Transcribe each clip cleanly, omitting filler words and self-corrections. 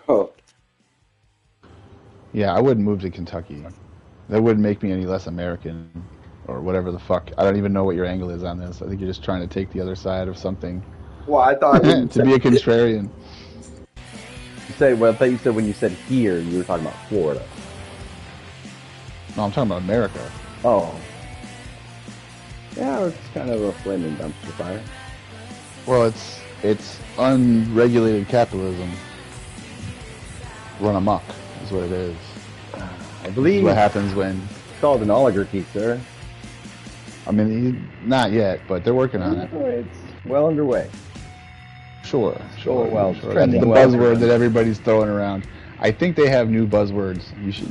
Oh, Yeah, I wouldn't move to Kentucky. That wouldn't make me any less American or whatever the fuck. I don't even know what your angle is on this. I think you're just trying to take the other side of something well, I thought when you to said be a contrarian. I thought you said when you said here, you were talking about Florida. No, I'm talking about America. Oh, yeah, it's kind of a flaming dumpster fire. Well, it's unregulated capitalism run amok is what it is. I This is believe what it's happens when called an oligarchy, sir. I mean not yet, but they're working on it. It's well underway. Sure, Oh, well, it's sure. That's the trending well. buzzword that everybody's throwing around. I think they have new buzzwords.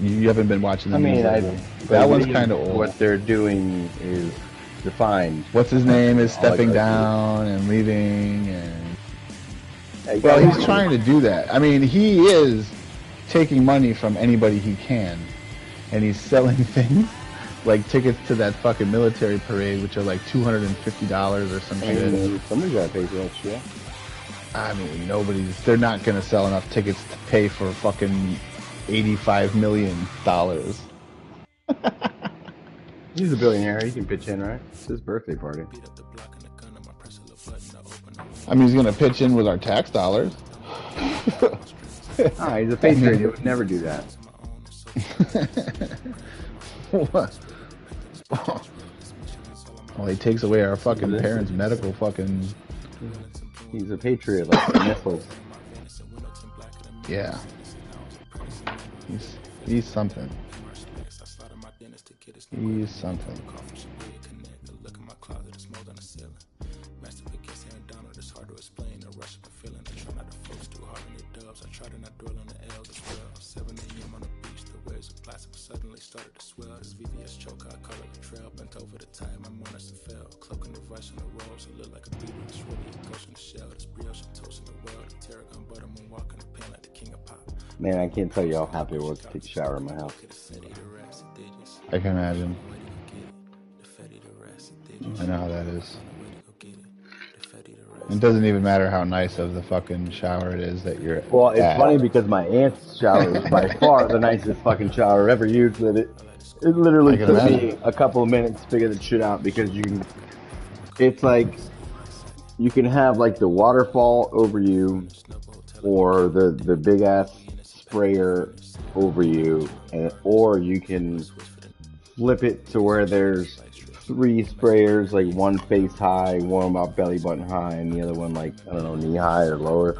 You haven't been watching the I news mean, lately. That one's kind of old. What they're doing is defined. What's his name is stepping Oligarchy. down and leaving, and Hey, well, guys, he's trying to do that. I mean, he is taking money from anybody he can, and he's selling things like tickets to that fucking military parade, which are like $250 or some shit. Somebody's got to pay for that shit. I mean, they're not going to sell enough tickets to pay for fucking $85 million. He's a billionaire. He can pitch in, right? It's his birthday party. I mean, he's going to pitch in with our tax dollars. Ah, he's a patriot. He would never do that. What? Well, he takes away our fucking parents' medical fucking... He's a patriot, like the missiles. Yeah. He's something. He's something. Suddenly started to swell. This VVS choke, I call it a trail. Bent over the time, I'm on us and fell. Cloaking the rush in the rolls, it look like a beaver. It's really a ghost in the shell. This brioche, I'm toasting the world. The tarragon butter, moonwalking the pan like the king of pop. Man, I can't tell you how happy I was to take a shower in my house. I can imagine. I know how that is. It doesn't even matter how nice of the fucking shower it is that you're Well, it's at. funny because my aunt's shower is by far the nicest fucking shower I've ever used with it. It literally took me a couple of minutes to figure that shit out because it's like, you can have like the waterfall over you or the big ass sprayer over you, or you can flip it to where there's 3 sprayers, like one face high, one about belly button high, and the other one like, I don't know, knee high or lower.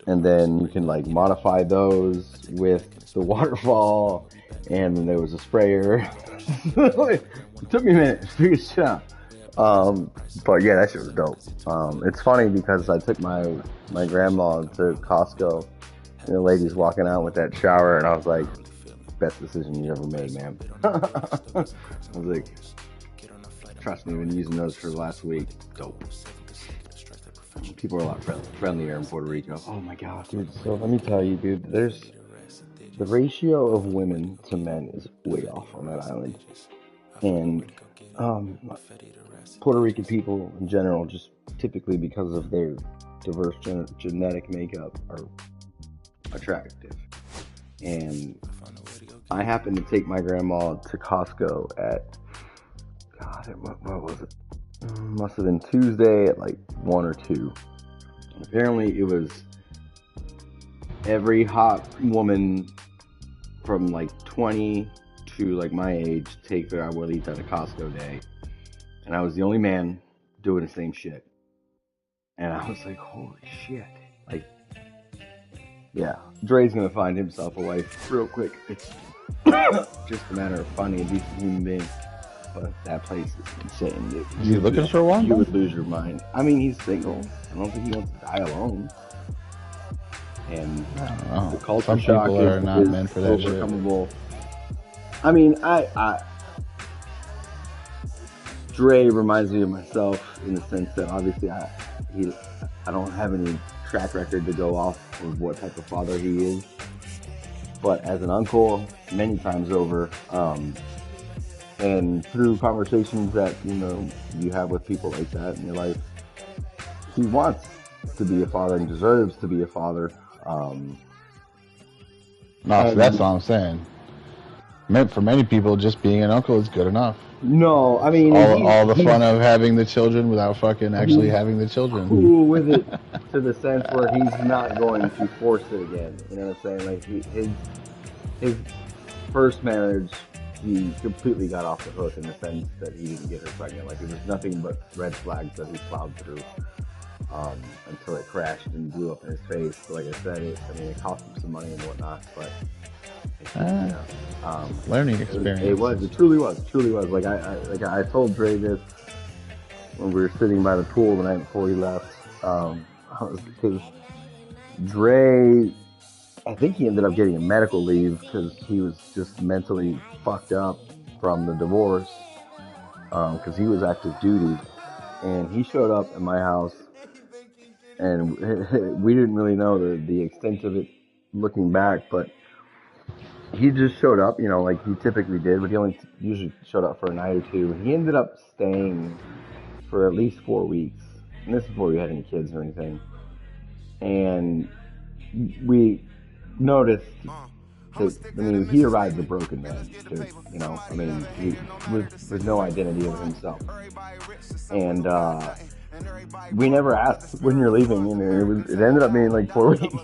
And then you can like modify those with the waterfall, and then there was a sprayer. It took me a minute to figure shit out. But yeah, that shit was dope. It's funny because I took my grandma to Costco, and the lady's walking out with that shower, and I was like, best decision you ever made, man. I was like, trust me, been using those for the last week. Dope. People are a lot friendlier in Puerto Rico. Oh my god, dude. So let me tell you, dude, there's the ratio of women to men is way off on that island. And Puerto Rican people in general, just typically because of their diverse genetic makeup, are attractive. And I happened to take my grandma to Costco at, God, what was it? Must have been Tuesday at like 1 or 2. And apparently it was every hot woman from like 20 to like my age take their abuelita to Costco day. And I was the only man doing the same shit. And I was like, holy shit. Like, yeah, Dre's gonna find himself a wife real quick. It's just a matter of finding a decent human being. But that place is insane, dude. Is he looking for one? You would lose your mind. I mean, he's single. I don't think he wants to die alone. And the culture Some shock people are not meant for that shit. overcomable. I mean, Dre reminds me of myself in the sense that obviously I don't have any track record to go off of what type of father he is. But as an uncle, many times over, And through conversations that, you know, you have with people like that in your life, he wants to be a father and deserves to be a father. No, so that's all I'm saying. For many people, just being an uncle is good enough. No, I mean, all the fun of having the children without fucking actually having the children. Cool with it to the sense where he's not going to force it again. You know what I'm saying? Like his first marriage, he completely got off the hook in the sense that he didn't get her pregnant. Like it was nothing but red flags that he plowed through until it crashed and blew up in his face. So like I said, it cost him some money and whatnot, but. Learning experience. It truly was. Like I told Dre this when we were sitting by the pool the night before he left. Because Dre, I think he ended up getting a medical leave because he was just mentally fucked up from the divorce. Because he was active duty, and he showed up at my house, and we didn't really know the extent of it looking back, but. He just showed up, you know, like he typically did, but he only usually showed up for a night or two. He ended up staying for at least 4 weeks. And this is before we had any kids or anything. And we noticed that, he arrived a broken man. You know, with no identity of himself. And we never asked when you're leaving, and it ended up being like 4 weeks.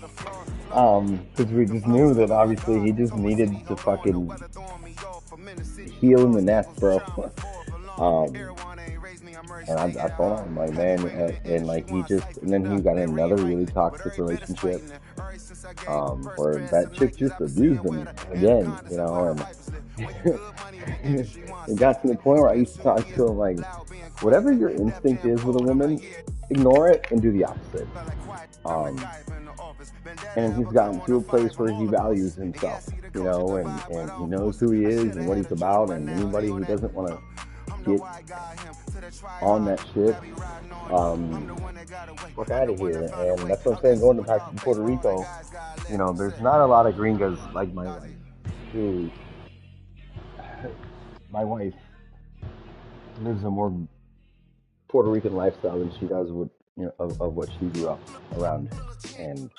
Because we just knew that obviously he just needed to fucking heal in the nest, bro. And I told him, like, man, and like and then he got in another really toxic relationship, where that chick just abused him again, you know, and it got to the point where I used to talk to him like, whatever your instinct is with a woman, ignore it and do the opposite. And he's gotten to a place where he values himself, you know, and he knows who he is and what he's about, and anybody who doesn't want to get on that shit, fuck out of here. And that's what I'm saying, going back to Puerto Rico, you know, there's not a lot of gringas like my wife, who, my wife lives a more Puerto Rican lifestyle than she does with, you know, of what she grew up around, and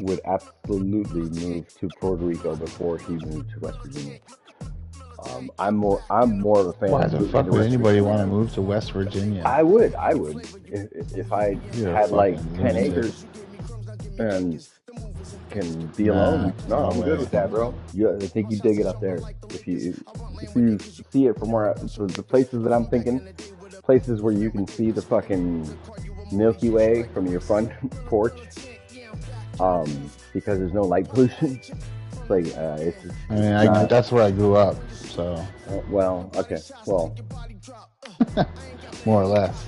would absolutely move to Puerto Rico before she moved to West Virginia. I'm more of a fan. Why the fuck would anybody want to move to West Virginia? I would. If I had like 10 acres and can be alone. No, I'm good with that, bro. I think you dig it up there. If you see it from where the places that I'm thinking, places where you can see the fucking Milky Way from your front porch, because there's no light pollution. It's like it's just, that's where I grew up. So well, okay, well, more or less.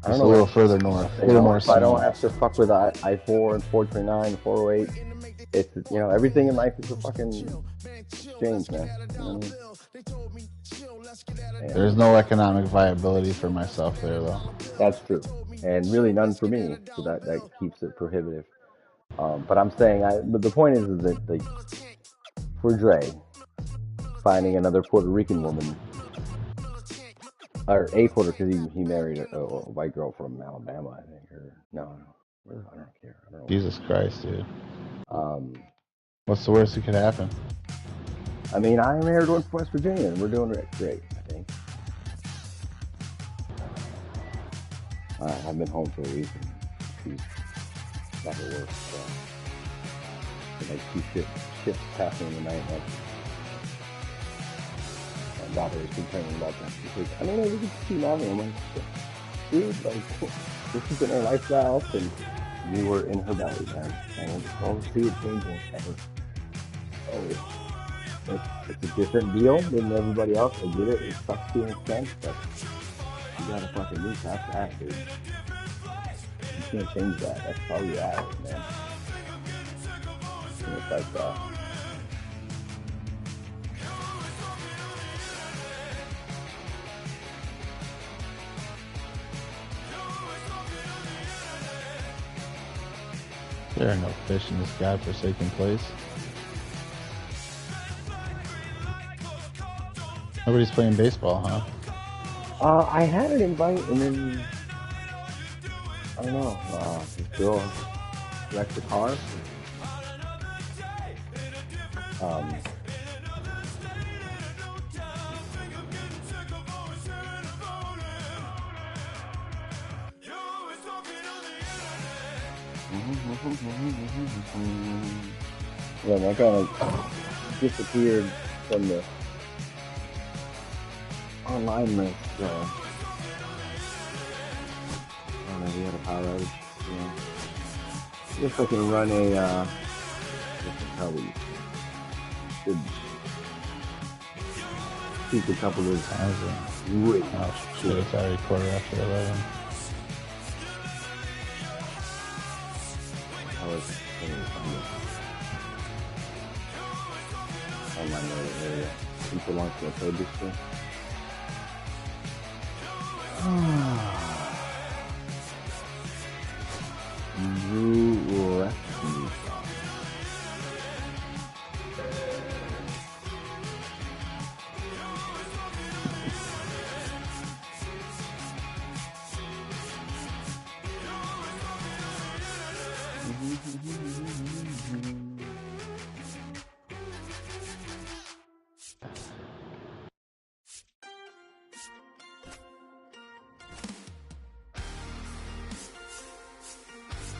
I don't Just know, a little further north, a little more. If I don't have to fuck with I-4 and 429 and 408, it's, you know, everything in life is a fucking exchange, man. You know what I mean? There's no economic viability for myself there, though. That's true, and really none for me. So that keeps it prohibitive. But I'm saying, but the point is that, like, for Dre, finding another Puerto Rican woman, or a Puerto, because he married a white girl from Alabama, I think, or no, I don't care. I don't know. Jesus Christ, dude. What's the worst that could happen? I mean, I married one from West Virginia, and we're doing great, I think. I've been home for a week, and she's not the worst. Like 2 shifts passing in the night. Like, my daughter is complaining about that. She's like, I don't know, we can see mommy. I'm like, dude, like, this has been her lifestyle since we were in her belly, man. And I just don't see it changing ever. So it's a different deal than everybody else. I get it. It sucks to an extent, but you gotta fucking move past that, dude. You can't change that. That's how you are, man. And it's like that. There are no fish in this godforsaken place. Nobody's playing baseball, huh? I had an invite, and then I don't know. This girl wrecked the car. Yeah, I kind of disappeared from the online list, so I don't know if you had a power outage. Yeah. I guess I can run a, I probably should keep a couple of Times really oh shit, it's already 11:15. I was online area. Been so long since I played this thing. You rescue.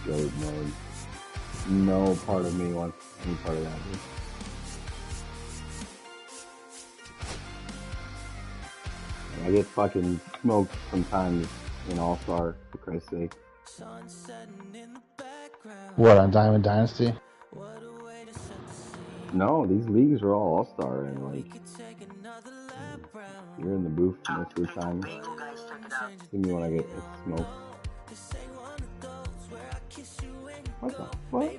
Goat mode. No part of me wants any part of that. I get fucking smoked sometimes in All-Star, for Christ's sake. What, on Diamond Dynasty? No, these leagues are all All-Star, and like, you're in the booth most of the time. See me when I get smoked. What the fuck?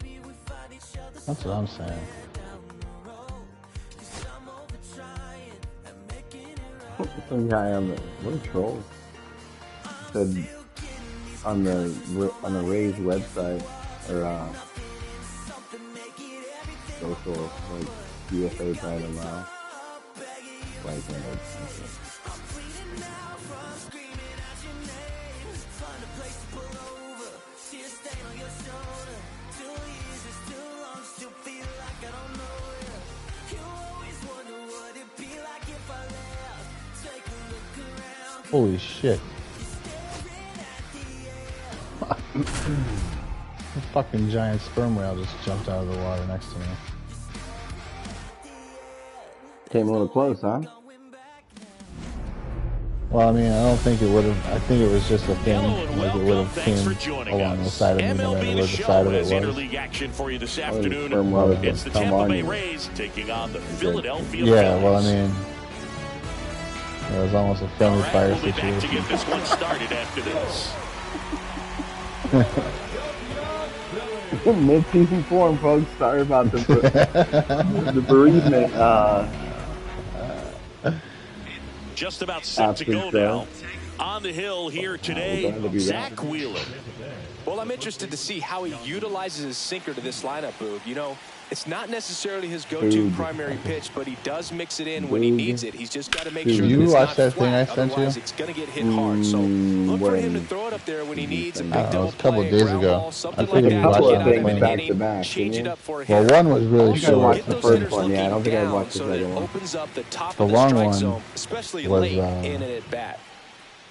That's what I'm saying. Some guy on the, what a troll, said on the Rays website, or social, like, UFA trying to allow, like, Holy shit. A fucking giant sperm whale just jumped out of the water next to me. Came a little close, huh? Well, I mean, I don't think it would have. I think it was just a thing. Like, it would have came along the side of me, no matter where the side of it was. Interleague action for you this afternoon. It's the Tampa Bay Rays taking on the Philadelphia Yeah, well, I mean, it was almost a friendly fire we'll be situation. back to get this one started after this. Mid-season form, folks. Sorry about the bereavement. Just about set to go now. On the hill here today, Zach Wheeler. Well, I'm interested to see how he utilizes his sinker to this lineup, Boog. You know, it's not necessarily his go-to primary pitch, but he does mix it in when he needs it. He's just got to make sure that it's not flat, otherwise it's going to get hit hard. So look for him to throw it up there when he needs a big double play, ground ball, something like that. Change it up for a hit. Well, one was really short. The first one, yeah, I don't think I watched the second one. Opens up the top The of the long strike one zone, especially was, late in an at-bat.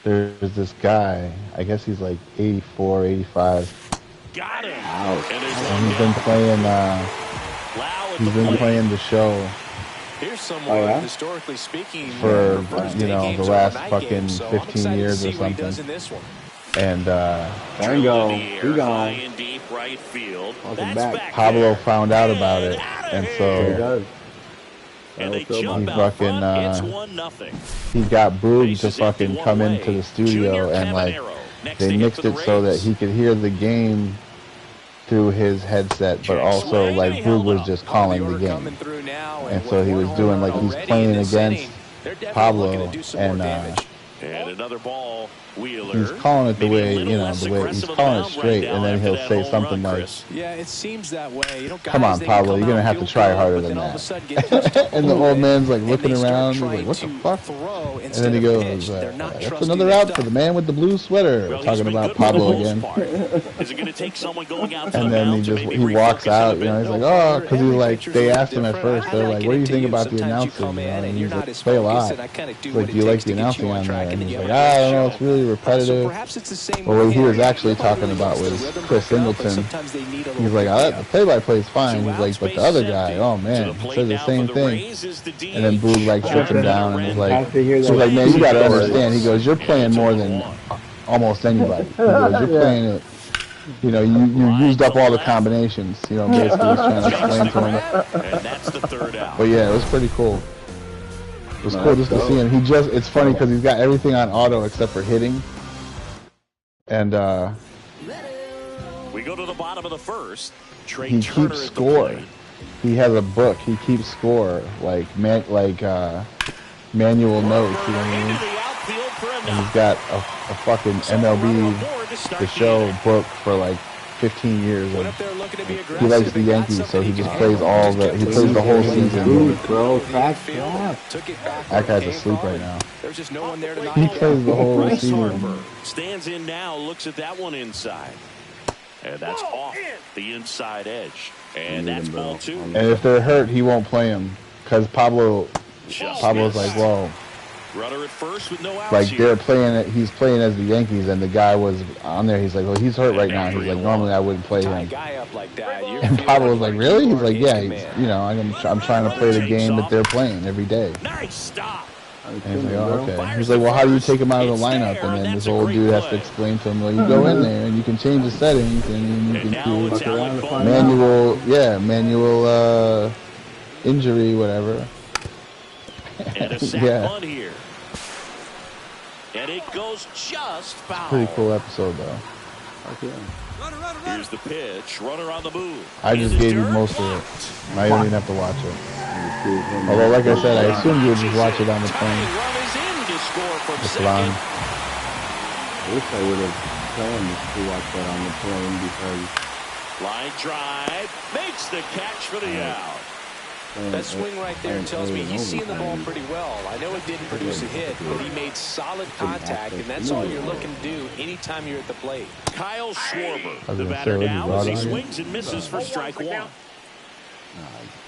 There's this guy, I guess he's like 84, 85. Got him. And he's been playing the show Here's someone, historically speaking, for you know, the last fucking 15 years or something. And Tango, he gone. Right field. Welcome back. Pablo found out about it, and so And they he jump out fucking front. It's 1-0. he got Boog to fucking come into the studio, and like they mixed it so that he could hear the game through his headset, but also like Boog was just calling the game, and so he was doing like he's playing against Pablo, and And another ball, Wheeler. He's calling it the way, you know, the way he's calling it straight, and then he'll say something like, "Yeah, it seems that way." You know, guys, "Come on, Pablo, you're gonna have to try harder than that." And the old man's like looking around, he's like, "What the fuck?" And then he goes, "That's another out for the man with the blue sweater." Well, talking about Pablo again. Is it going to take someone going out to And the then mound he walks out, you know, he's like, "Oh," because he's like, they asked him at first, they're like, "What do you think about the announcing?" And he's like, "Play a lot." Like, "Do you like the announcing on there?" And he's like, "I don't know, it's really repetitive." But what he was actually talking about was Chris Singleton. He's like, "The play-by-play is fine." He's like, "But the other guy, oh man, he says the same thing." And then Boog like sits him down and is like, "Man, you gotta understand." He goes, "You're playing more than almost anybody." He goes, "You're playing it. You know, you used up all the combinations." You know, basically he's trying to explain to him. But yeah, it was pretty cool. It was cool just to see him. It's funny because he's got everything on auto except for hitting. And we go to the bottom of the first. He keeps score. He has a book. He keeps score like manual notes. You know what I mean? And he's got a fucking MLB The Show book for like 15 years. And he likes the Yankees, so he just plays he plays the whole season. That guy's asleep right now. There's just no one there to He plays the whole season. Stands in now, looks at that one inside. And that's off the inside edge. And that's ball 2. And if they're hurt, he won't play him. Because Pablo's like, whoa. Runner at first with no outs like they're playing it, he's playing as the Yankees, and the guy was on there. He's like, well, he's hurt right now. He's like, normally I wouldn't play him. And Pablo was like, really? He's like, yeah. You know, I'm trying to play the game that they're playing every day. Nice stop. And he's like, oh, okay. He's like, well, how do you take him out of the lineup? And then this old dude has to explain to him, well, you go in there and you can change the settings and you can do manual injury, whatever. And a sack bunt here. And it goes just foul. Pretty cool episode, though. Here's the pitch. Runner on the move. I just gave you most of it. I don't even have to watch it. Although, like I said, I assumed you would just watch it on the plane. It's long. I wish I would have planned to watch that on the plane because... Line drive. Makes the catch for the out. That swing right there tells me he's seeing the ball pretty well. I know it didn't produce a hit, but he made solid contact, and that's all you're looking to do anytime you're at the plate. Kyle Schwarber, the batter now, as he swings and misses for strike 1.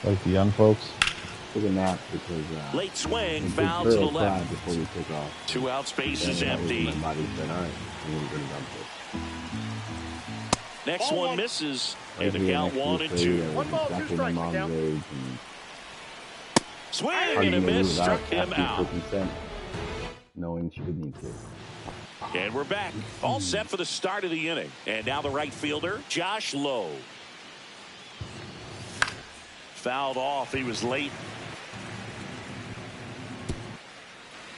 Like the young folks. Took a nap because late swing, foul to the left. Before we took off. 2 out, space is empty. My body said, all right, I'm going to go to Next one misses, and the count 1-2. Exactly my mom's age. Swing and a miss, struck him out. Knowing she would need to. And we're back, all set for the start of the inning. And now the right fielder, Josh Lowe. Fouled off, he was late.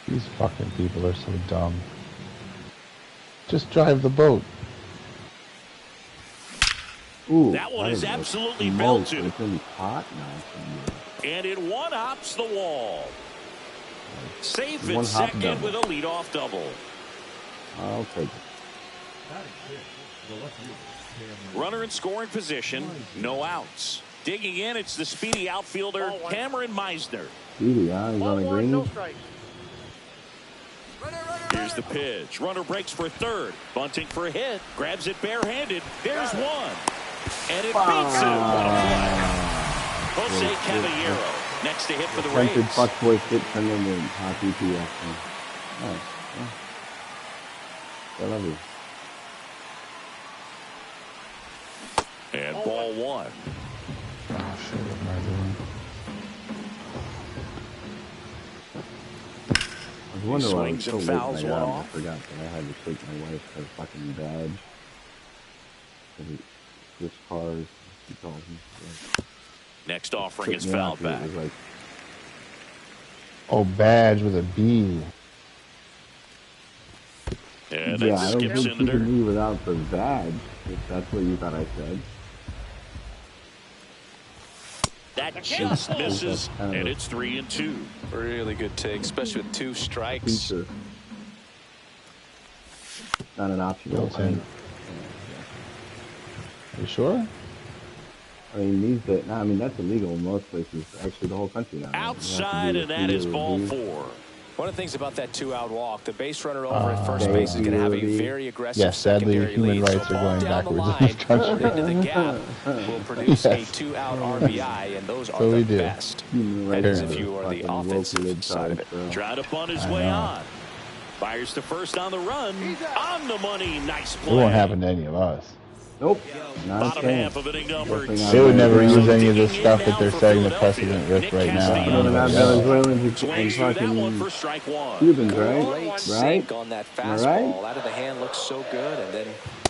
These fucking people are so dumb. Just drive the boat. Ooh, that one is absolutely belted. It's going to be hot now. And it one-hops the wall. Safe at second with a leadoff double. I'll take it. Runner in scoring position, no outs. Digging in, it's the speedy outfielder, Cameron Meisner. Speedy, huh? He's on the green. Here's the pitch. Runner breaks for third. Bunting for a hit. Grabs it barehanded. There's one. And it beats him. What a play. Jose Caballero next to hit for the Rays. Fboy fit from the hockey PF. Oh, I love you. And ball 1. Oh, shit. I was wondering why I was so late. I forgot that I had to take my wife her fucking badge. Switch cars, she calls me. Yeah. Next offering is fouled back. Like, oh, badge with a B. And yeah, that I don't skips think in you the can leave without the badge, if that's what you thought I said. That just misses, and it's 3-2. Really good take, especially with 2 strikes. not an option. Built in. Are you sure? I mean, that's illegal in most places. Actually, the whole country now. Outside, and that is ball 4. One of the things about that 2-out walk, the base runner over at first base is going to have a very aggressive sadly, secondary human lead. rights So are going down the backwards line, in this country. into the gap will produce a 2-out RBI, and those are the best. That is if you are the offensive side of it. Trying to bunt his way on. Fires to first on the run. On the money. Nice play. It won't happen to any of us. Nope. Bottom half of inning number 2. They would never use any of this stuff that they're setting the precedent with right now. Venezuelans Swings and that one fucking for strike 1. Cubans, Great right? sink on that fastball. Out of the hand looks so good, and then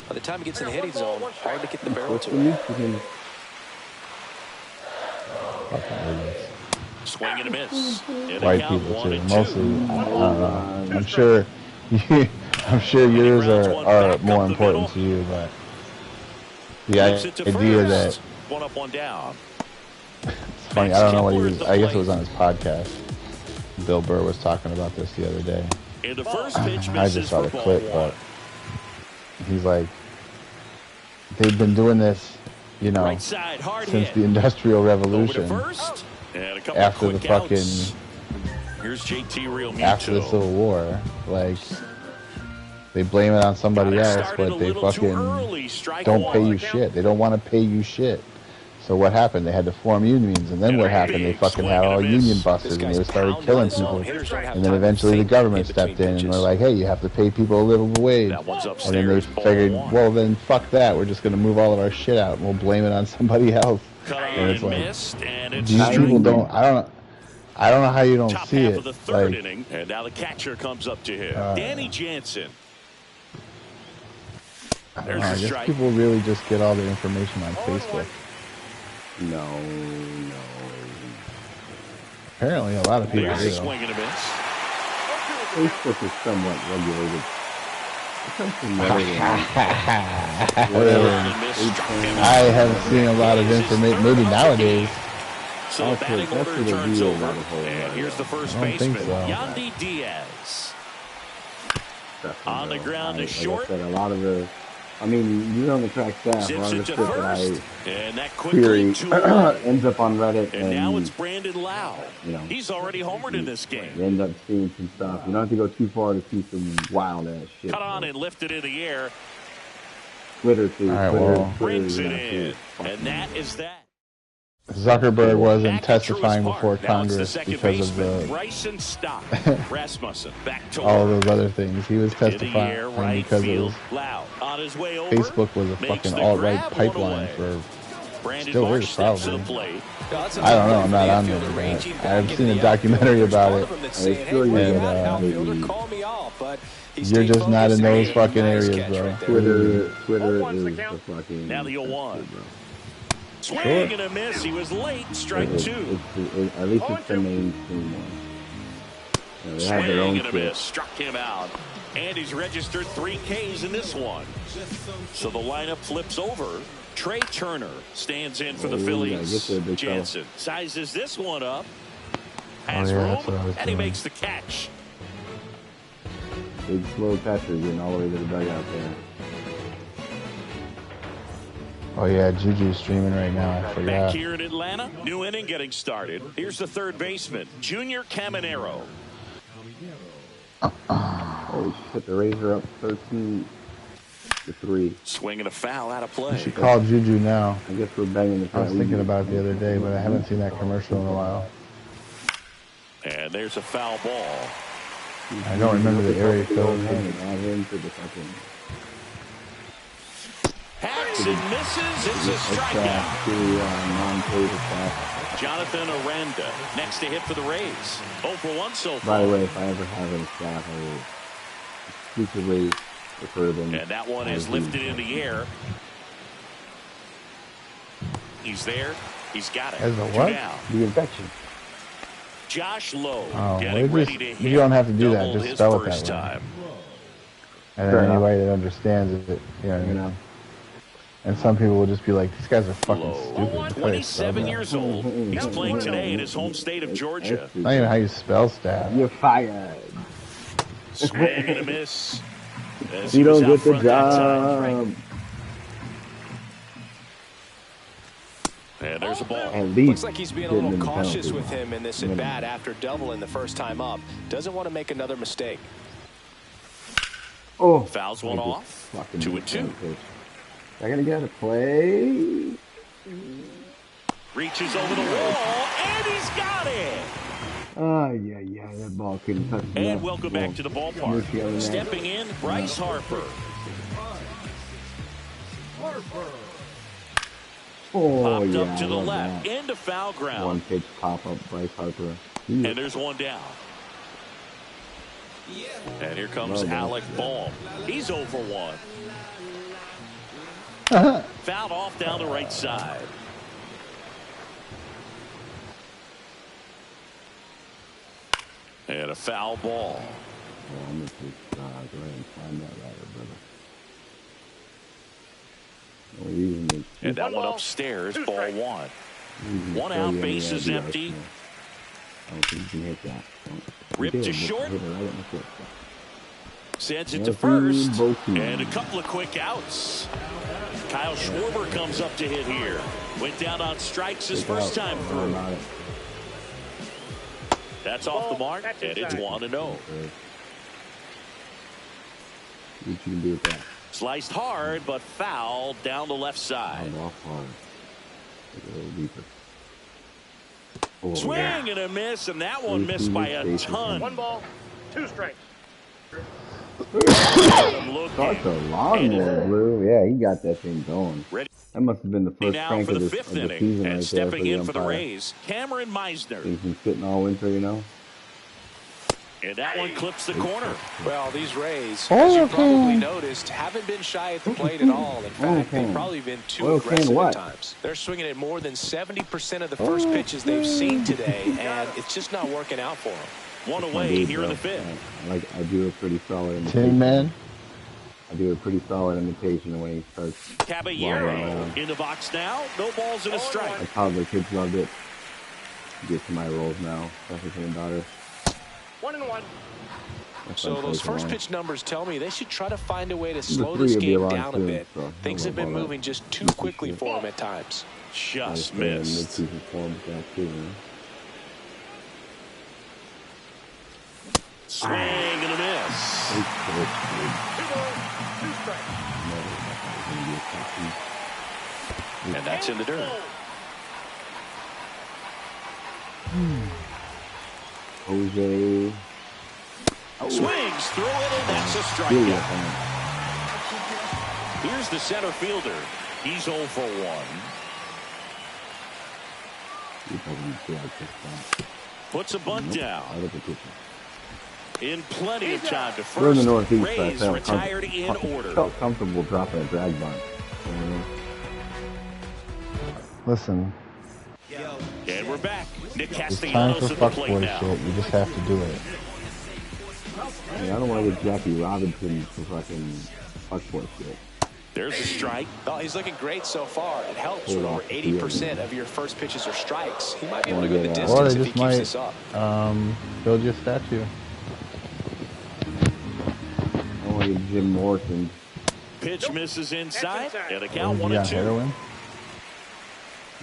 by the time it gets in the hitting zone, hard to get the barrel to it. Swing and a miss. White people too, mostly. I don't know. I'm sure. I'm sure yours are more important to you, but the idea that one up, one down. It's funny. I don't know what he was. I guess it was on his podcast. Bill Burr was talking about this the other day. The first pitch I just saw the clip, but he's like, they've been doing this, you know, right side, since the Industrial Revolution. After the fucking. Here's JT Realmuto. After the Civil War, like. They blame it on somebody else, but they fucking don't pay you shit. They don't want to pay you shit. So what happened? They had to form unions, and then what happened? They fucking had all union busters, and they started killing people. And then eventually the government stepped in, and they're like, hey, you have to pay people a livable wage. And then they figured, well, then fuck that. We're just going to move all of our shit out, and we'll blame it on somebody else. And it's like, these people don't, I don't know how you don't see it. Like, and now the catcher comes up to him. Danny Jansen. I guess people really just get all their information on Facebook. No. Apparently, a lot of people do. Facebook is somewhat regulated. I haven't seen a lot of information. Maybe nowadays. So the batting order turns over, and here's the first baseman, Yandy Diaz. On the ground is short. A lot of the. I mean, you're on the track staff. A lot of the shit that I query ends up on Reddit. And now it's Brandon Lau. You know, he's already homered in this game. You end up seeing some stuff. You don't have to go too far to see some wild ass shit. Cut on and lifted in the air. Twitter too. Twitter brings it in. And that is that. Zuckerberg wasn't testifying before Congress because of the all of those other things. He was testifying because it was Facebook was a fucking alt-right pipeline for still is probably. I don't know. I'm not on there. I've seen a documentary about it. And, you're just not in those fucking areas, bro. Twitter is the fucking. Now the 0-1. Swing and a miss. He was late. Strike 2. At least it's the mainstream one. Swing and a miss. Struck him out. And he's registered 3 Ks in this one. So the lineup flips over. Trey Turner stands in for the Phillies. Jansen sizes this one up. Has room. And he makes the catch. Big slow catcher getting all the way to the dugout there. Oh yeah, Juju's streaming right now. I forgot. Back here in Atlanta, new inning getting started. Here's the third baseman, Junior Caminero. Oh shit, the Rays are up 13-3. Swinging a foul out of play. You should call Juju now. I guess we're banging the. I was thinking about it the other day, but I haven't seen that commercial in a while. And there's a foul ball. I don't remember the area code. Hacks and misses. It's a strikeout. Jonathan Aranda next to hit for the Rays. 0 for 1 so far. By the way, if I ever have any staff, I will exclusively refer them. And that one is lifted in the air. He's there. He's got it. As a what? The infection. Josh Lowe getting ready to hit. You don't have to do that. Just spell it that way. And then anybody that understands it, you know. And some people will just be like, these guys are fucking stupid. 27 years old. He's playing today in his home state of Georgia. Not even how you spell staff. You're fired. Swing and a miss. You don't get the job. And there's a ball. At least looks like he's being a little cautious with him in this at bat after doubling the first time up. Doesn't want to make another mistake. Oh, fouls one off. 2-2. I gotta get a play. Reaches over the wall, and he's got it. Oh, yeah, that ball couldn't touch me. And welcome back to the ballpark. Stepping in, Bryce Harper. Oh, popped yeah, up to the left, that. into foul ground. One pitch pop up, Bryce Harper. And there's one down. And here comes Alec Bohm. He's 0 for 1. Fouled off down the right side. And a foul ball. Oh, I'm going to go ahead and find that ladder, brother. And that one upstairs, ball 1. One out, base is empty. I don't think you can hit that. Ripped to short. Sends it to first. And a couple of quick outs. Kyle Schwarber comes up to hit here. Went down on strikes his first time through. That's off the mark, and it's 1-0. What you can do with that? Sliced hard, but fouled down the left side. Off hard. A little deeper. Oh, Swing and a miss, and that one missed by a ton. 1 ball, 2 strikes. Starts a lawnmower, Blue. Yeah, he got that thing going. That must have been the first now crank for of the the 5th inning, season and right stepping there in for the umpire. Rays, Cameron Meisner. He's been sitting all winter, you know. And that one clips the corner. Well, these Rays, as you probably noticed, haven't been shy at the plate at all. In fact, they've probably been too aggressive at times. They're swinging at more than 70% of the first pitches they've seen today, and it's just not working out for them. One away here in the 5th. I do a pretty solid imitation. Tin Man. I do a pretty solid imitation when he starts. Caballero in the box now. No balls and a strike. That's how the kids loved it. Get to my roles now. Especially my daughter. 1-1. So those first pitch numbers tell me they should try to find a way to slow this game down a bit. Things have been moving just too quickly for them at times. Just missed. Swing and a miss. And that's in the dirt. Jose. Swings through it, and that's a strikeout. Here's the center fielder. He's 0 for 1. Puts a bunt down. In plenty of time to first. We're in the Northeast. Rays retired in order. Felt comfortable dropping a drag bunt. Listen. And we're back. Nick It's time for Castellanos at the plate fuckboy now. shit. You just have to do it. I don't want to get Jackie Robinson for fucking fuckboy shit. There's a strike. Oh, he's looking great so far. It helps when over 80% of your first pitches are strikes. He might be able to go the distance if he keeps this up. Build your statue. I want to get Jim Morrison. Pitch misses inside, and a count You got 1-2. heroin?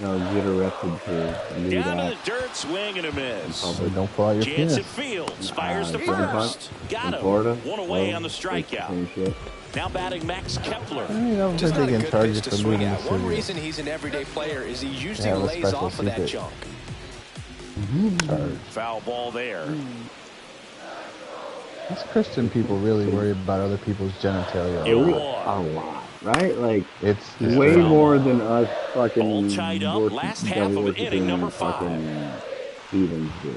No, get arrested too. Down to the dirt, swing and a miss. So don't fall out your Chance penis. at Fields, fires to Florida first. Got him. Florida. One away on the strikeout. Shit. Now batting Max Kepler. I don't Just think not they a can good charge pitch you to for swing moving at. the One studio. reason he's an everyday player is he usually Yeah, with lays special off of that secret. junk. Foul ball there. These Christian people really worry about other people's genitalia. A lot, right? Like It's way more than us fucking. All tied up, worship- last half of worshiping inning number 5. fucking Stevens do.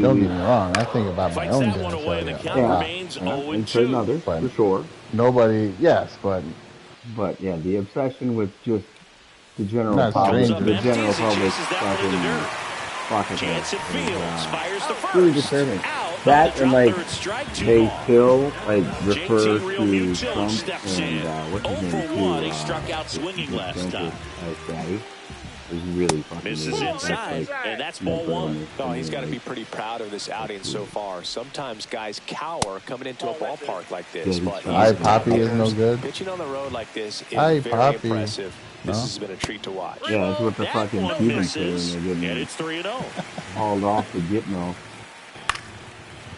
Don't get me wrong. I think about my Fights own that one away, the genitalia. count Yeah. remains And 0-2. certain others, But- for sure. Nobody, yes, but But yeah, the obsession with just the general Not public, strangers. the general Empties and public chases that one in the dirt. fucking Chance at Fields, fires to first. really disturbing. Out That on the and drop like third strike, 2 they gone. still like refer JT Real to Muto Trump steps and in. what's his 0 name for 1. too, He struck out swinging last time. as daddy. is really fucking misses inside, and that's ball one. Oh, he's got to be pretty proud of this outing so far. Sometimes guys cower coming into a ballpark like this, but Poppy is no good. Pitching on the road like this is very impressive. This has been a treat to watch. Yeah, that's what the fucking Cubans say when they're getting and it's 3-0. hauled off the Gitmo.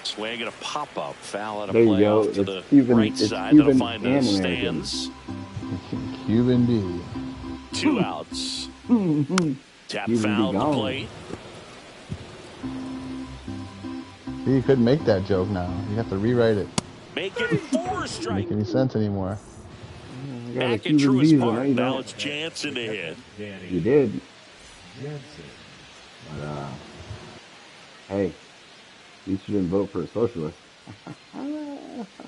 Swing and a pop-up foul out of There you play go. off to It's the Cuban- right it's side. Cuban That'll find the and American. stands. Cuban B. 2 outs. Tap Cuban foul be at the gone. plate. You couldn't make that joke now. You have to rewrite it. Make it 4 Doesn't strike. make any sense anymore. I got a Back at Cuban Truist visa, Park. no, you Now don't. it's Jansen to hit. You did. But, hey, at least you didn't vote for a socialist.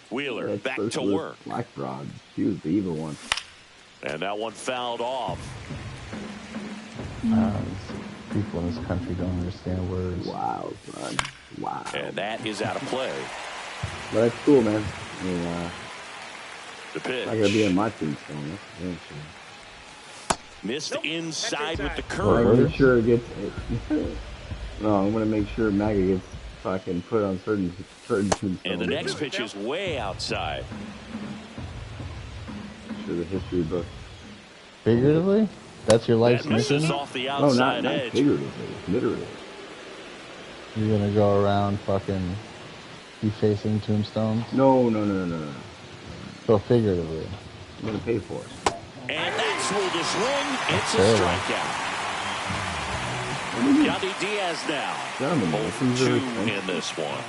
Wheeler That back to socialist work. Black fraud. She was the evil one. And that one fouled off. People in this country don't understand words. Wow, son. Wow. And that is out of play. But that's cool, man. I mean, The pitch. not gonna be in my tombstone. That's for Missed inside with the sure. I'm curve. gonna make sure it gets. No, I'm gonna make sure MAGA gets fucking put on certain tombstones. And the next pitch is way outside. Sure, the history book. Figuratively? That's your life's That misses mission? off the No, outside not edge. figuratively. Literally. You're gonna go around fucking defacing tombstones? No. So figuratively. I'm gonna pay for it. And that's through the swing. It's a Terrible. strikeout. Yandy Diaz now. Gentlemen, 0 this for is 2 very in this one.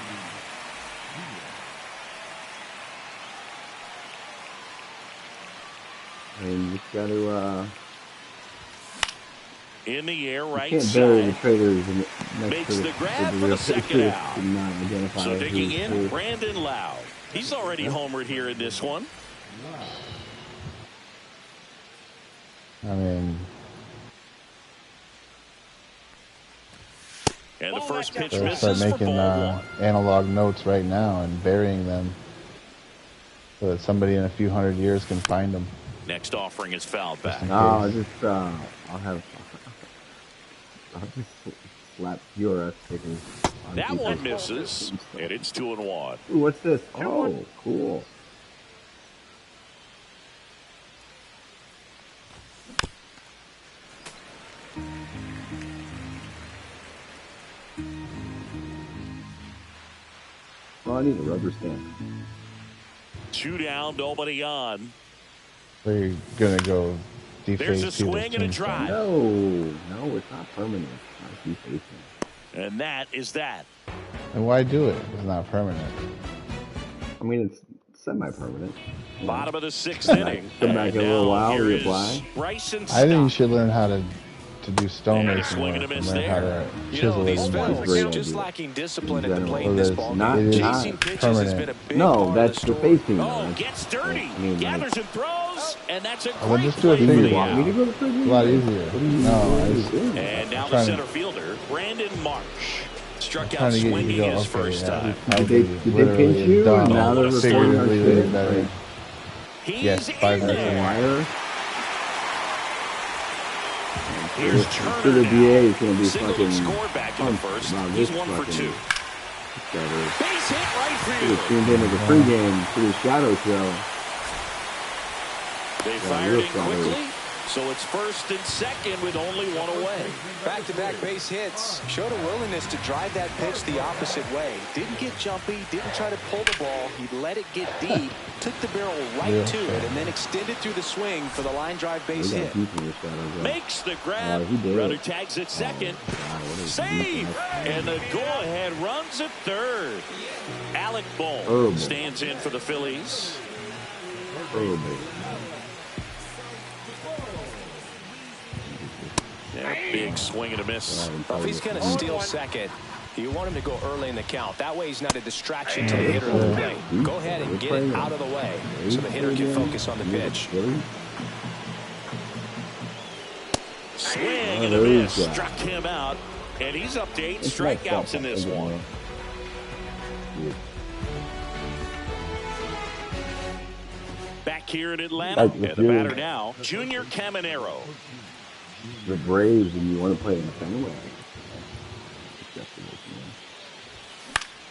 I mean, you just gotta, In the air, right can't bury the side. traitors next Makes to the grab the for real the second patriots out. and not identify So digging who's in, who. Brandon Lowe. He's already homered here in this one. I mean, And the first pitch they'll start misses for making ball one. analog notes right now and burying them so that somebody in a few hundred years can find them. Next offering is fouled back. in No, I'll case. just, I'll just slap URS stickers. on That people's one misses, and it's 2-1. Ooh, what's this? Oh, cool. Oh, I need a rubber stamp. 2 down, nobody on. So you're gonna go deface There's a people's swing and a tombstones. drive. No, it's not permanent. It's not defacing. And that is that. And why do it? It's not permanent. I mean, it's semi-permanent. Bottom of the 6th inning. Come back And in a little now while, here is reapply. Bryson I think you Stott. should learn how to do And a stonemasonry swing and a and miss learn how to there. You know, chisel it these in That's fellas a great just idea. lacking discipline In at the plate in general. this It's ball not- game. it is Chasing not pitches has permanent. been a big No, part that's of the the story. facing. Oh, gets dirty. I mean, Gathers and throws, and that's a Well, great just do it play Do for you the want me to out. go to prison? It's a lot easier. What do you No, what do you it's- do? And now the trying to- center fielder, Brandon Marsh. Struck trying out to get you to swinging go, his okay, first yeah. time. Did they Literally pinch you? dumb. And now they're recording our Figuratively, way shit? better. Like, He's Yes, in 5 minutes there. liar? Here's Sure Turner the now. DA is going to be Singled fucking and scored back in the pumped first. about He's this 1 for fucking 2. better. Base hit right Should have field. tuned into the pregame to the shadow show. They Yeah, fired real in solid. quickly, so it's first and second with only 1 away. Back-to-back base hits. Showed a willingness to drive that pitch the opposite way. Didn't get jumpy, didn't try to pull the ball. He let it get deep, took the barrel right Yeah. to it, and then extended through the swing for the line drive We base got hit. deep in the shadow show. Makes the grab. he did. Runner tags at second. God, what a Save! defense. And the go-ahead runs at third. Alec Bohm Horrible. stands in for the Phillies. Horrible. Yeah, big swing and a miss. Well, if he's going to steal second, you want him to go early in the count. That way he's not a distraction to the hitter on the plate. Go ahead and get it out of the way so the hitter can focus on the pitch. Swing Oh, and a there you miss. go. Struck him out. And he's up to 8 It's like strikeouts in this that, one. Back here in Atlanta, Like the and the feeling. batter now, Junior Caminero. the Braves and you want to play in Fenway.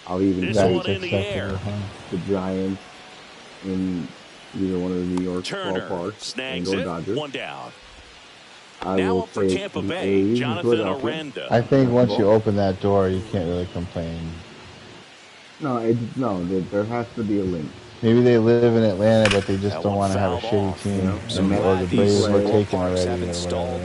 I'll even this take one in the air. The Giants in either one of the New York Turner ballparks snags and it. Dodgers. One down. I now will up for take Tampa the Bay, A's Jonathan Aranda. I think once you open that door, you can't really complain. No, there has to be a link. Maybe they live in Atlanta, but they just don't want to have a shitty team, or the Braves were taken already, or whatever. So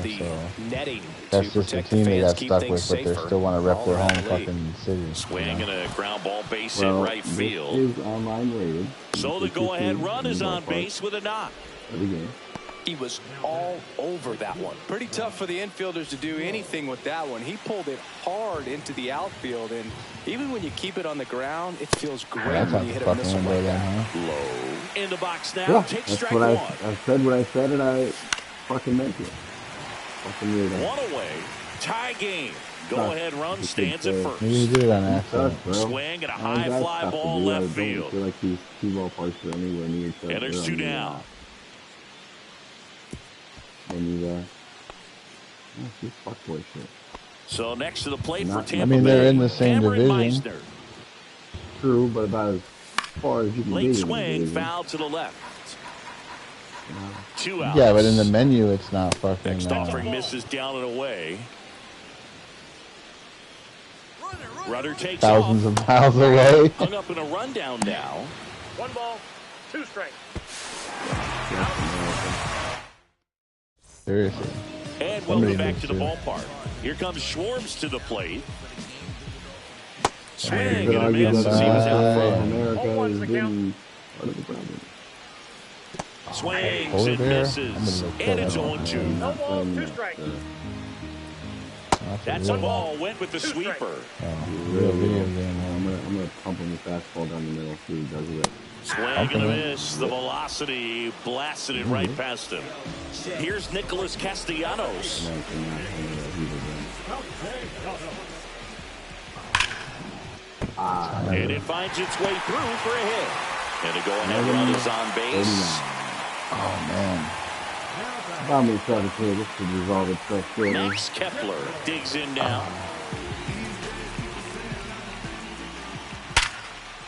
that's just a team they got stuck with, but they still want to rep their home fucking city. Swing and a ground ball base in right field. This is online rated. So the go-ahead run is on base with a knock. He was all over that one. Pretty tough for the infielders to do anything with that one. He pulled it hard into the outfield, and even when you keep it on the ground, it feels great when you hit a missile like that. Low in the box now. Yeah, Take that's strike what one. I said what I said, and I fucking meant it. One away. Tie game. Go-ahead run stands at first. Maybe you did it on accident. Swing and a high fly ball left field. I feel like these two ballparks are anywhere near each other. And there's two down. And you fuckboy shit. So next to the plate for Tampa Bay. I mean, they're in the same division. Meisner. True, but about as far as you can Late be. swing, foul to the left. 2 outs. Yeah, but in the menu, it's not fucking. Next offering misses down and away. Rudder takes thousands off. of miles away. Hung up in a rundown now. 1 ball, 2 strikes. Seriously. And welcome back to the ballpark. Here comes Schwartz to the plate. Swing and a miss as he was out front. America is being part of the problem. Swings and misses. And it's 0-2. 1 ball, 2 strikes. That's a ball. Went with the sweeper. Real video game. I'm gonna pump him the fastball down the middle. See what he does with it. Swing and a miss. The velocity blasted it right past him. Here's Nicholas Castellanos. And it finds its way through for a hit. And a go-ahead run is on base. Oh, man. How many started here? This could resolve itself shortly. Max Kepler digs in now.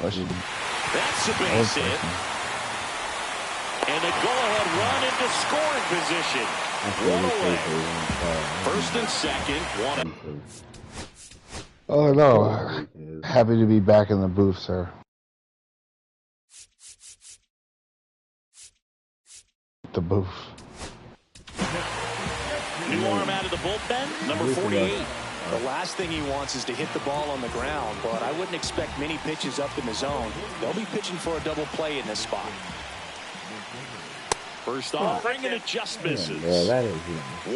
That's a base hit. And a go-ahead run into scoring position. One away. First and second. One. Oh, no. Happy to be back in the booth, sir. The booth. New arm out of the bullpen, number 48. The last thing he wants is to hit the ball on the ground, but I wouldn't expect many pitches up in the zone. They'll be pitching for a double play in this spot. First offering, and it just misses. Yeah, that is.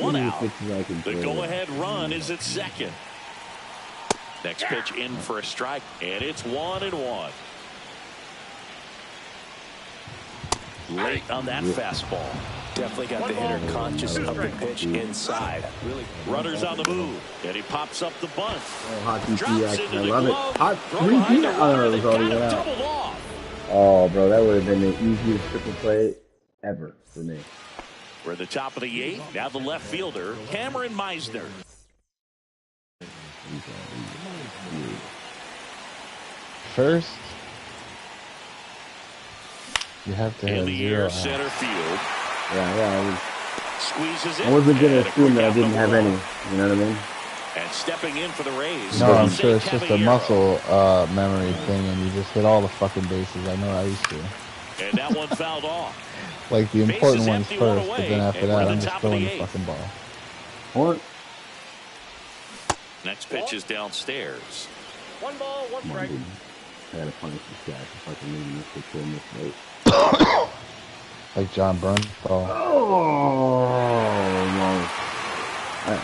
One out. The go-ahead run is at second. Next pitch in for a strike, and it's 1-1. Late on that fastball. Definitely got the hitter conscious of the pitch inside. Really, runners on the move, and he pops up the bunt. Hot 3P action, I love glove, it. Hot 3P. Oh, it was already went out. Oh, bro, that would have been the easiest triple play ever for me. We're at the top of the 8th. Now the left fielder, Cameron Meisner. First, you have to have in the air, center field. Yeah. Squeezes it. I wasn't going to assume that I didn't have any. You know what I mean? And stepping in for the Rays. No, I'm sure it's just a muscle memory thing, and you just hit all the fucking bases. I know I used to. And that one fouled off. Like the important ones first, but then after that, I'm just throwing the fucking ball. What? Next pitch is downstairs. 1 ball, 1 strike. I gotta punish this guy for fucking leaving this picture in this late. Like John Burns. Oh, no.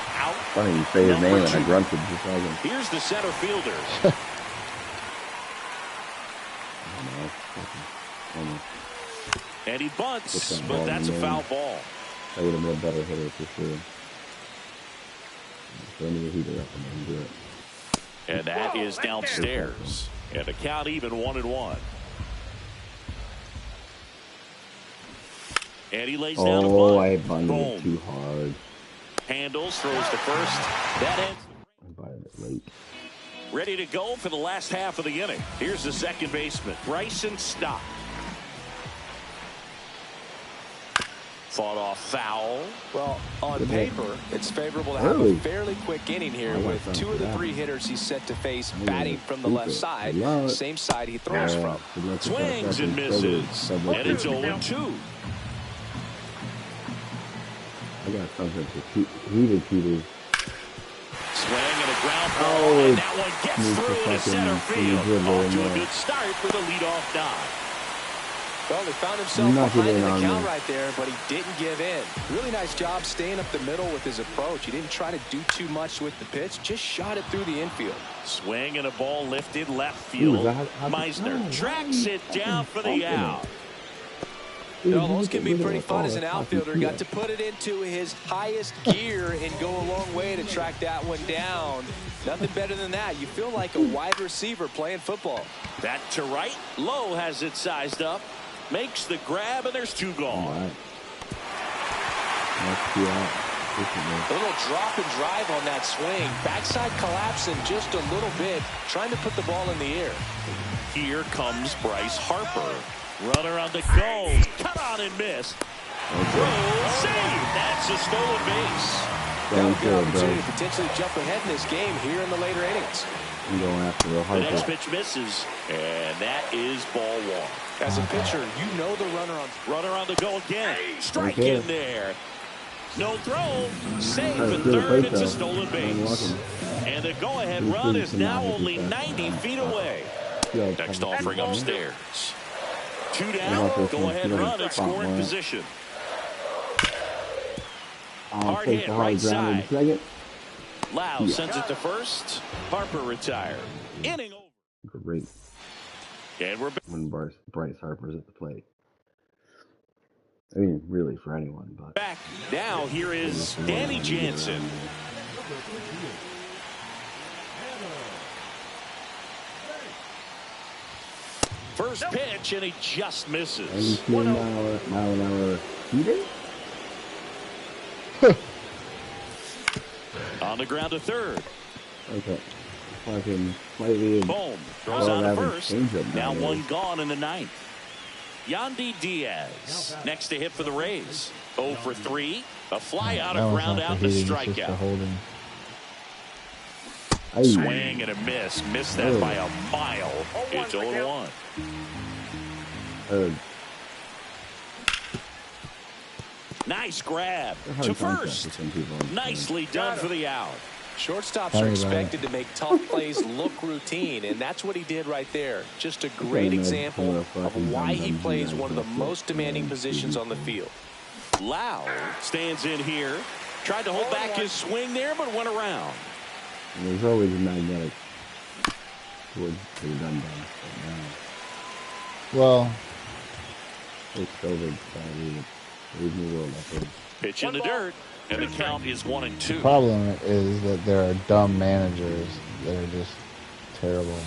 Funny you say his name and I grunted just a second. Here's the center fielder. And he bunts, but that's a foul ball. That would have been a better hitter for sure. Throw me a heater up and then do it. And that is downstairs. And the count even 1-1. And he lays down a bunt. I bunted too hard. handles, throws to first. That ends. Ready to go for the last half of the inning. Here's the second baseman, Bryson Stott. Fought off foul. Well, on paper, it's favorable to have a fairly quick inning here with 2 of the 3 hitters he's set to face batting from the left side, same side he throws from. Swings and misses, and it's 0-2. I got something to heated heaters. Swing and a ground ball, and that one gets through to center field. Off to a good start for the leadoff dive. Well, he found himself behind in the count right there, but he didn't give in. Really nice job staying up the middle with his approach. He didn't try to do too much with the pitch, just shot it through the infield. Swing and a ball lifted left field. Meisner tracks it down for the out. Those can be pretty fun as an outfielder. Got to put it into his highest gear and go a long way to track that one down. Nothing better than that. You feel like a wide receiver playing football. That to right. Lowe has it sized up. Makes the grab, and there's 2 gone. A little drop and drive on that swing. Backside collapsing just a little bit, trying to put the ball in the air. Here comes Bryce Harper. Runner on the go. Cut on and miss. Throw, save. That's a stolen base. Got a good opportunity to potentially jump ahead in this game here in the later innings. I'm going after the Harper. The next pitch misses, and that is ball 1. As a pitcher, you know the runner on the go again. Strike in there. No throw. Save at third. It's a stolen base. And the go-ahead run is now only 90 feet away. Next offering upstairs. 2 down. Go-ahead run at scoring position. Hard hit right side. Lau sends it to first. Harper retired. Inning over. Great. And we're back. When Bryce Harper's at the plate. I mean, really for anyone, but back now. Here is Danny Jansen. First pitch, and he just misses. 92-mile-an-hour heater. On the ground to third. Okay. Fucking slightly. Boom. Throws on to first. Now 1 gone in the 9th. Yandy Diaz next to hit for the Rays. 0 for 3. A fly out, a ground out, and a strikeout. Swing and a miss. Missed that by a mile. It's 0-1. Nice grab to first. Nicely done for the out. Shortstops are expected to make tough plays look routine, and that's what he did right there. Just a great example of why he plays one of the most demanding positions on the field. Lau stands in here. Tried to hold back his swing there, but went around. And there's always a magnetic towards the done. Well, it's COVID. Pitch in the dirt, and the count is 1-2. The problem is that there are dumb managers that are just terrible.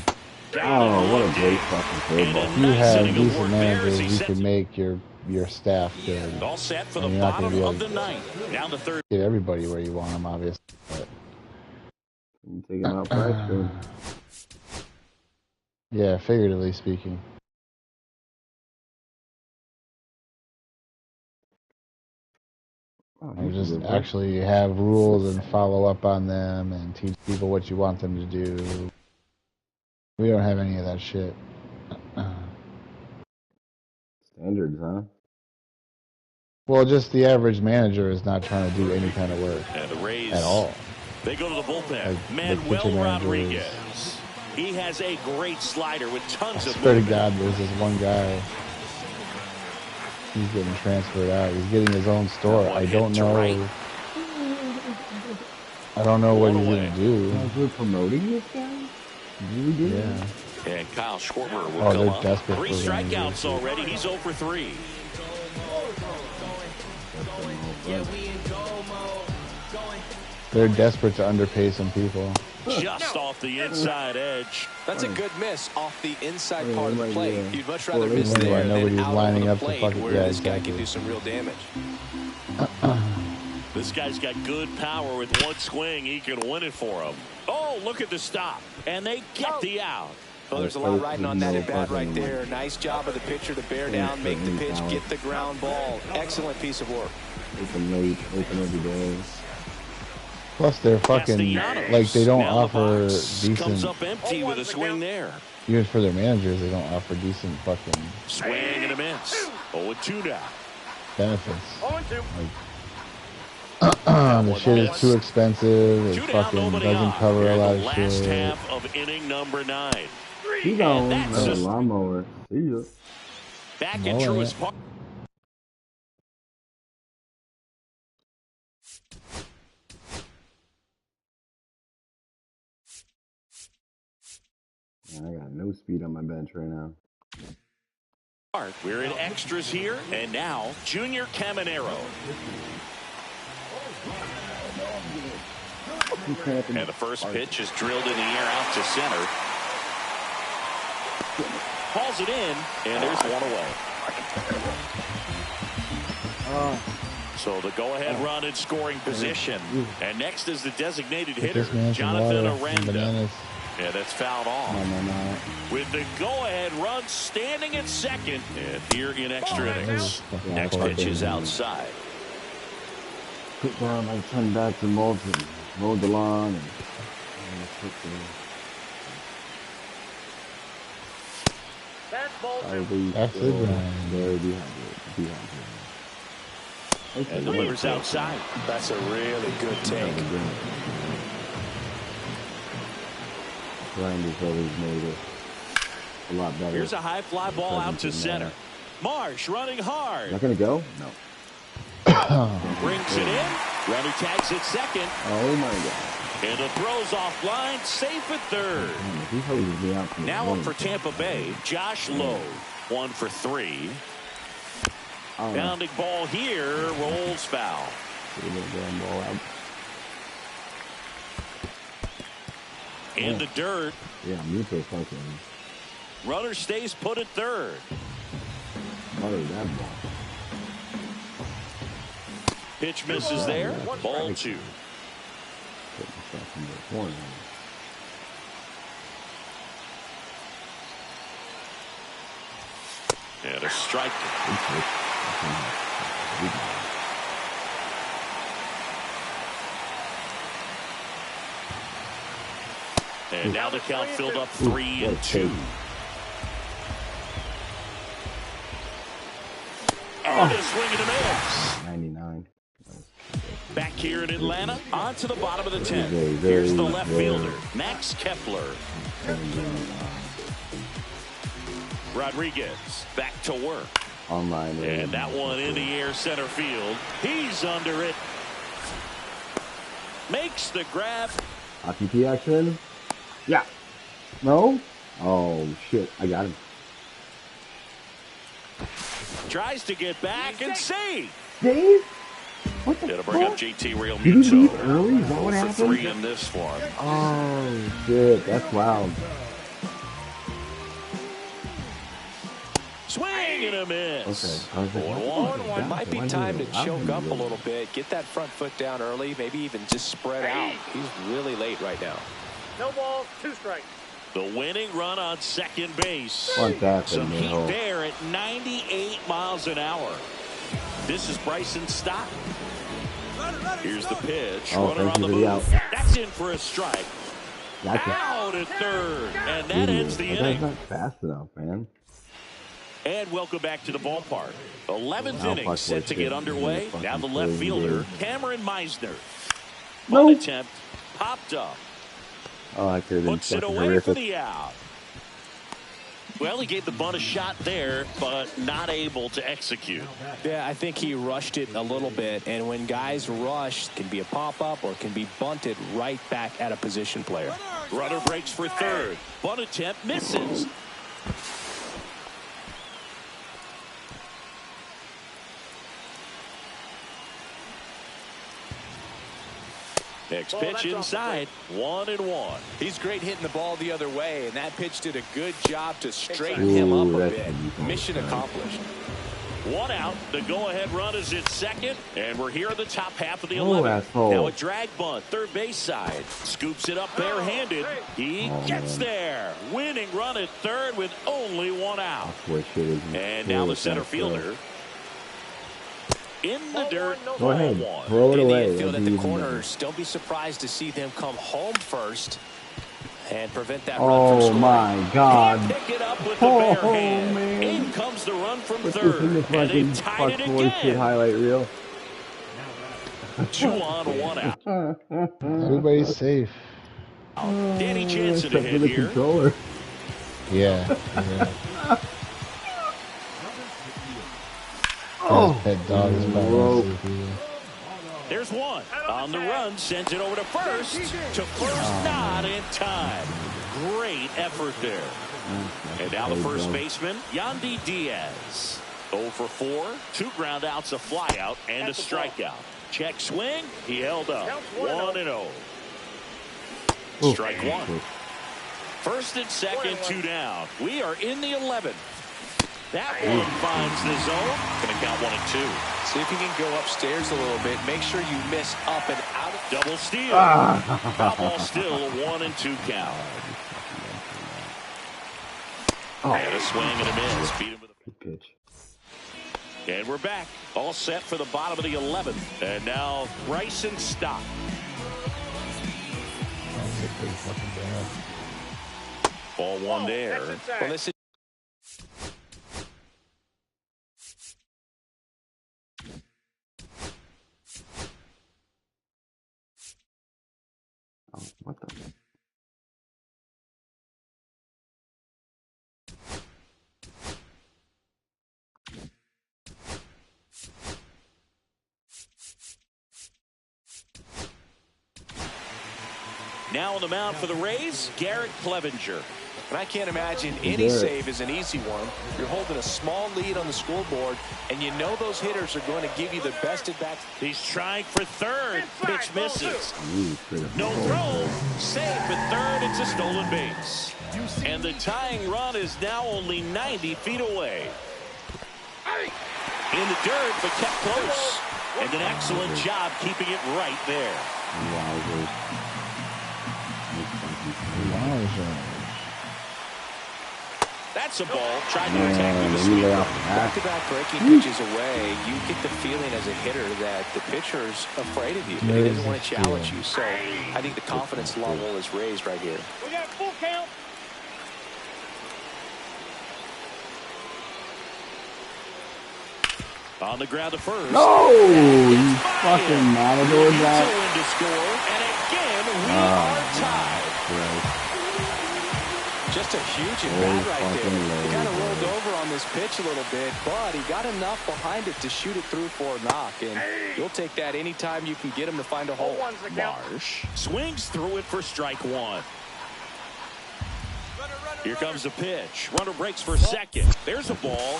Oh, what a great fucking football. If you have decent managers, you can make your staff good. All set for the bottom of the 9th. Down to third. Get everybody where you want them, obviously. But taking out price. Yeah, figuratively speaking. Just actually have rules and follow up on them and teach people what you want them to do. We don't have any of that shit. Standards, huh? Well, just the average manager is not trying to do any kind of work and the Rays, at all. They go to the bullpen. Manuel Rodriguez. He has a great slider with tons of swear to God, there's this one guy. He's getting transferred out. He's getting his own store. I don't know. I don't know what he's going to do. We're promoting this guy? Yeah. And Kyle Schwarber will come up. Desperate 3 strikeouts already. He's 0 for 3. They're desperate to underpay some people. Just off the inside edge. That's a good miss off the inside part of the plate. You'd much rather miss there than nobody's out lining on up the to plate fucking where this guy can do some real damage. The this guy's got good power. With one swing, he can win it for him. Oh, look at the stop. And they get the out. Well, there's a lot riding on that at bat right there. Nice job of the pitcher to bear down, make the pitch, get the ground ball. Excellent piece of work. Open late, open every day. Plus, they're fucking like they don't offer decent. Comes up empty with a swing there. Even for their managers, they don't offer decent fucking swing and a miss. 0-2 now. Benefits. 0-2. The shit is too expensive. It fucking doesn't cover a lot of shit. Last half of inning number 9. He's on the lawnmower. See ya. Back in Truist Park. I got no speed on my bench right now. We're in extras here, and now Junior Caminero. And the first pitch is drilled in the air out to center. Calls it in, and there's one away. So the go-ahead run in scoring position. And next is the designated hitter, Jonathan Aranda. Yeah, that's fouled off. No. With the go-ahead run standing at second. And here in extra innings. Next pitch is outside. Put down like 10 bats and mulch and mowed the lawn. That's it, Very and delivers outside. That's a really good take. Grind has always made it a lot better. Here's a high fly ball out to center. Marsh running hard. Not gonna go? No. Brings it in. Runner tags at second. Oh my god. And the throws off line, safe at third. Now up for Tampa Bay, Josh Lowe. 1 for 3. Bounding ball here, rolls foul. In the dirt. Yeah, Muto fucking. Runner stays put at third. That ball. Pitch misses there. Ball 2. And a strike. And now the count filled up 3-2. Oh, a swing and a miss. 99. Back here in Atlanta, on to the bottom of the 10th. Here's the left fielder, Max Kepler. Rodriguez back to work. And that one in the air center field. He's under it. Makes the grab. RTP action. Yeah. No? Oh, shit. I got him. Tries to get back and save. Dave? What the It'll bring up JT Real Did he leave early? Is that what happened? 3 in this one. Oh, shit. That's wild. Swing and a miss. Okay. 1-1. Might be time to choke up a little bit. Get that front foot down early. Maybe even just spread out. He's really late right now. No balls, 2 strikes. The winning run on second base. Some heat there at 98 miles an hour. This is Bryson Stott. Here's the pitch. Runner on the move. That's in for a strike. Out at third. And that ends the inning. That's not fast enough, man. And welcome back to the ballpark. 11th inning set to get underway. Now the left fielder, Cameron Meisner. One attempt. Popped up. Oh, I could have been puts it away for the out. Well, he gave the bunt a shot there, but not able to execute. Yeah, I think he rushed it a little bit, and when guys rush, it can be a pop-up or it can be bunted right back at a position player. Runner breaks for third. Bunt attempt misses. Next pitch inside, 1-1. He's great hitting the ball the other way, and that pitch did a good job to straighten him up a bit. Mission accomplished. One out. The go-ahead run is in second, and we're here in the top half of the 11th. Asshole. Now a drag bunt, third base side. Scoops it up barehanded. He gets there. Winning run at third with only one out. And now the center fielder in the dirt. Go ahead. Throw it In away. the infield at the corners, don't be surprised to see them come home first and prevent that run from scoring. Oh my God! Pick it up with the bare hand. Man! In comes the run from Put third, this in the and they've fucking tied it Fboy shit again. highlight reel. 2 on, 1 out. Everybody's safe. Danny Jansen Except for ahead the here. controller. Yeah. Oh, pet dog is rope. There's one. On the run, sends it over to first. To first, not in time. Great effort there. And now the first baseman, Yandy Diaz. 0 for 4, 2 ground outs, a fly out, and a strikeout. Check swing. He held up. 1-0. Strike one. First and second, 2 down. We are in the 11th. That one finds the zone. Going to count 1 and 2. See if you can go upstairs a little bit. Make sure you miss up and out. Double steal. Foul ball still, a 1 and 2 count. And a swing and a miss. Beat him with a pitch. And we're back. All set for the bottom of the 11th. And now Bryson Stott. Ball one there. Well, this is Oh, what the? Now on the mound for the Rays, Garrett Clevenger. And I can't imagine any save is an easy one. You're holding a small lead on the scoreboard, and you know those hitters are going to give you the best at bats. He's trying for third. Pitch misses. No throw. Save for third. It's a stolen base. And the tying run is now only 90 feet away. In the dirt, but kept close. And an excellent job keeping it right there. That's a ball. Tried to attack with the sweep. Back-to-back breaking pitches away, you get the feeling as a hitter that the pitcher's afraid of you. He doesn't want to challenge you. So I think the confidence level is raised right here. We got full count. On the ground to first. No! You fucking matador that. To score, and again, we are tied. Just a huge at-bat right there. He kind of rolled over on this pitch a little bit, but he got enough behind it to shoot it through for a knock, and you'll take that anytime you can get him to find a hole. Marsh swings through it for strike one. Here comes the pitch. Runner breaks for second. There's a ball.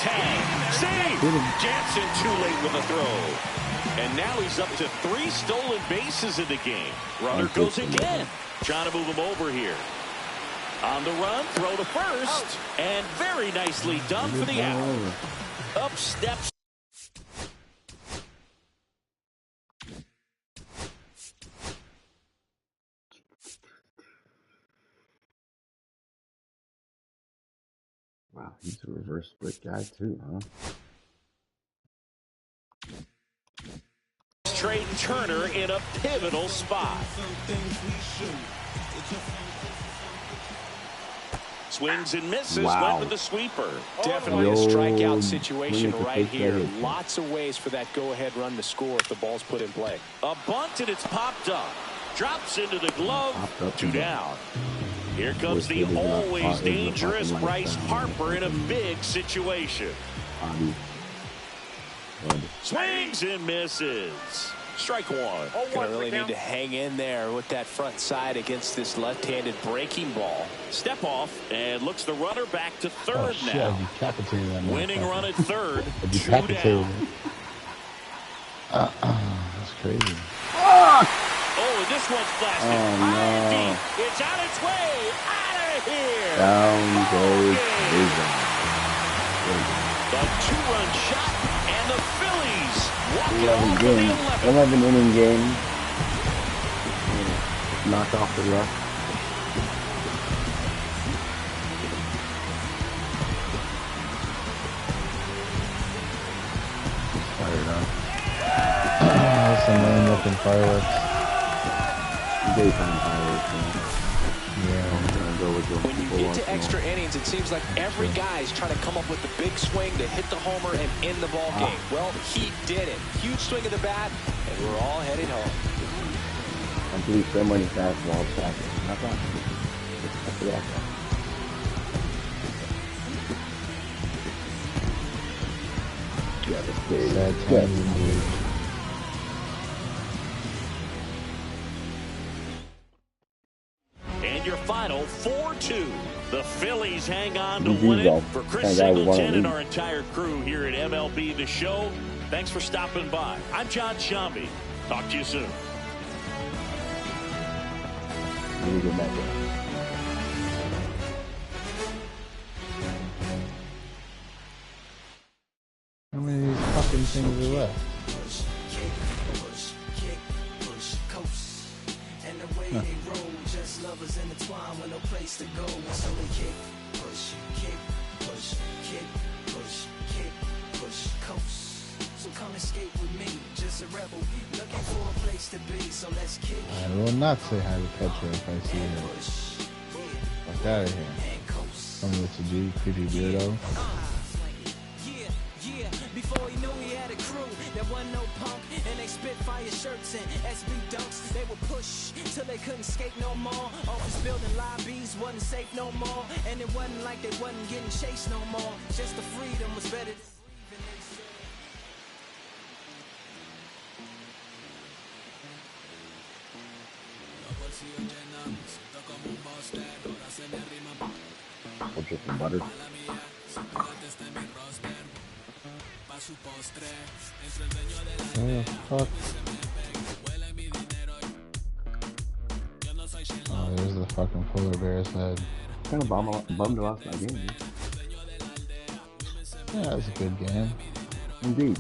Tag. Save. Jansen too late with a throw. And now he's up to 3 stolen bases in the game. Runner goes again. Trying to move him over here. On the run, throw to first. And very nicely done for the out. Up steps. Wow, he's a reverse split guy too, huh? Trade Turner in a pivotal spot. Swings and misses. Went with the sweeper. Definitely a strikeout situation right here. Lots of ways for that go-ahead run to score if the ball's put in play. A bunt, and it's popped up. Drops into the glove. 2 down. Here comes the always dangerous Bryce Harper in a big situation. Swings and misses. Strike one. Gonna really need to hang in there with that front side against this left-handed breaking ball. Step off and looks the runner back to third now. Winning run at third. 2 down. That's crazy. Oh, and this one's blasted. High and deep. It's on its way. Out of here. Down goes The two-run shot, and the Phillies walk it 11 off for the game, 11 inning game. Knock off the rust. Fired up. Some lame looking fireworks. Daytime fireworks, man. Yeah. I'm gonna go with the When you get to extra innings, it seems like every guy's trying to come up with the big swing to hit the homer and end the ball game. Well, he did it. Huge swing of the bat, and we're all headed home. I believe so many fastballs back. Not that. I forgot that. Sad times indeed. And your final 4-2. The Phillies hang on to GG, win it. though. For Chris Thank God we won Singleton it. and our entire crew here at MLB The Show, thanks for stopping by. I'm John Shambi. Talk to you soon. Really good matchup. How many of these fucking things are left? Lovers intertwined with no place to go. So they kick, push, kick, push, kick, push, kick, push, coast. So come escape with me, just a rebel, looking for a place to be. So let's kick. I will not say hi to Petra if I see her. Fuck out of here. Coming with the G, creepy weirdo. Yeah, before he knew he had a crew, there wasn't no punk, and they spit fire shirts and SB dunks. They would push till they couldn't skate no more. Office building lobbies wasn't safe no more, and it wasn't like they wasn't getting chased no more. Just the freedom was better than Or just some butter. What the fuck? Oh, there's the fucking polar bear's head. Kind of bummed off my game. Yeah, that was a good game. Indeed.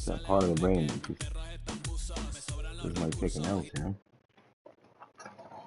That part of the brain is like taking out, man.